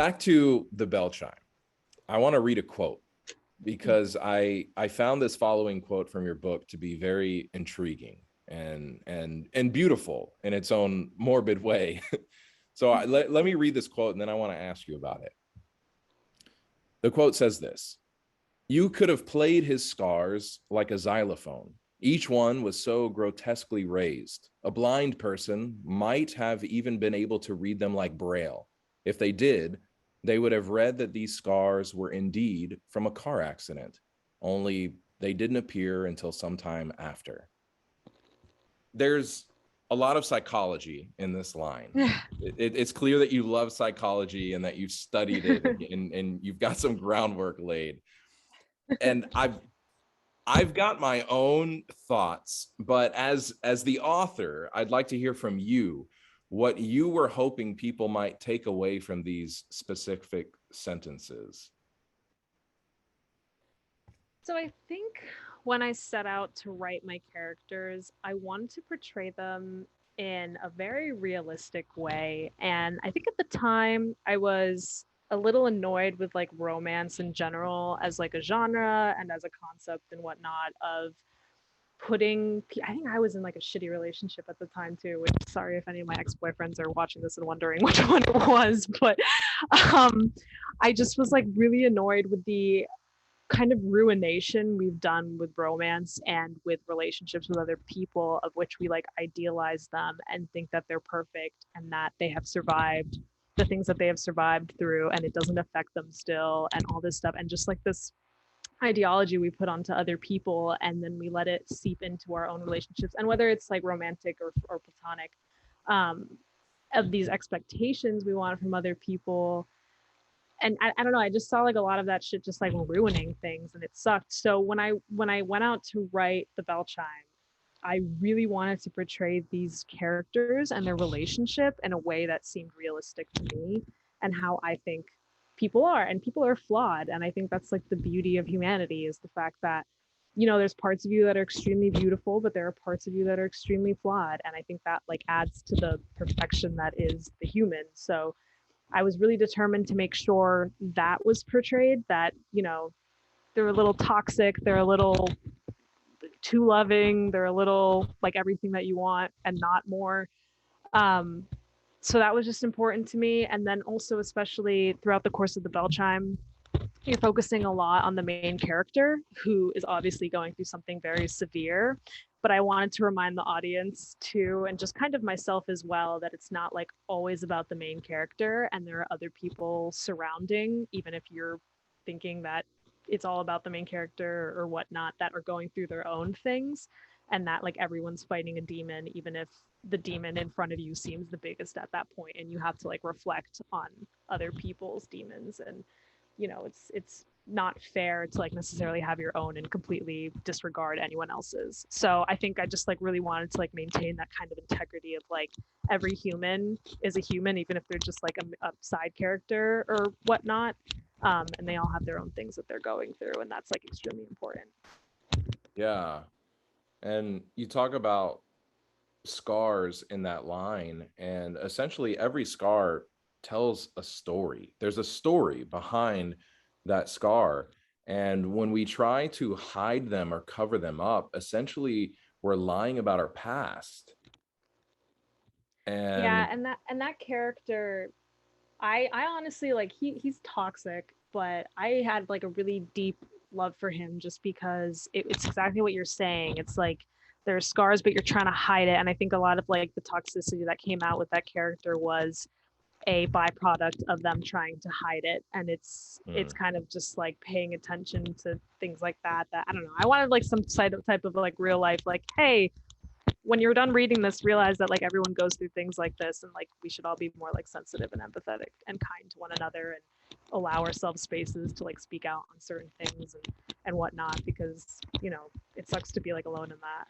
back to the bell chime. I want to read a quote because I found this following quote from your book to be very intriguing and beautiful in its own morbid way. So let me read this quote, and then I want to ask you about it. The quote says this: "You could have played his scars like a xylophone. Each one was so grotesquely raised. A blind person might have even been able to read them like Braille. If they did, they would have read that these scars were indeed from a car accident, only they didn't appear until some time after." There's a lot of psychology in this line. It's clear that you love psychology and that you've studied it and you've got some groundwork laid. And I've got my own thoughts, but as the author, I'd like to hear from you what you were hoping people might take away from these specific sentences. So I think when I set out to write my characters, I wanted to portray them in a very realistic way. And I think at the time I was a little annoyed with like romance in general as like a genre and as a concept and whatnot of putting I think I was in like a shitty relationship at the time too, which sorry if any of my ex-boyfriends are watching this and wondering which one it was, but um I just was like really annoyed with the kind of ruination we've done with romance and with relationships with other people, of which we like idealize them and think that they're perfect and that they have survived the things that they have survived through and it doesn't affect them still and all this stuff, and just like this ideology we put onto other people and then we let it seep into our own relationships, and whether it's like romantic or platonic, um, of these expectations we want from other people. And I don't know, I just saw like a lot of that shit just like ruining things and it sucked. So when I went out to write the bell chime, I really wanted to portray these characters and their relationship in a way that seemed realistic to me and how I think people are, and people are flawed. And I think that's like the beauty of humanity, is the fact that, you know, there's parts of you that are extremely beautiful, but there are parts of you that are extremely flawed, and I think that like adds to the perfection that is the human. So I was really determined to make sure that was portrayed, that, you know, they're a little toxic, they're a little too loving, they're a little like everything that you want and not more. Um, so that was just important to me. And then also, especially throughout the course of the bell chime, you're focusing a lot on the main character who is obviously going through something very severe. But I wanted to remind the audience too, and just kind of myself as well, that it's not like always about the main character and there are other people surrounding, even if you're thinking that it's all about the main character or whatnot, that are going through their own things, and that like everyone's fighting a demon, even if the demon in front of you seems the biggest at that point, and you have to like reflect on other people's demons. And you know, it's not fair to like necessarily have your own and completely disregard anyone else's. So I think I just like really wanted to like maintain that kind of integrity of like every human is a human, even if they're just like a side character or whatnot. And they all have their own things that they're going through, and that's like extremely important. Yeah. And you talk about scars in that line, and essentially every scar tells a story. There's a story behind that scar. And when we try to hide them or cover them up, essentially we're lying about our past. Yeah, And and that character, I honestly like he's toxic, but I had like a really deep love for him just because it's exactly what you're saying. It's like there are scars, but you're trying to hide it. And I think a lot of like the toxicity that came out with that character was a byproduct of them trying to hide it. And it's kind of just like paying attention to things like that. That I don't know. I wanted like some type of like real life, like, hey, when you're done reading this, realize that like everyone goes through things like this, and like we should all be more like sensitive and empathetic and kind to one another, and allow ourselves spaces to like speak out on certain things and whatnot, because you know it sucks to be like alone in that.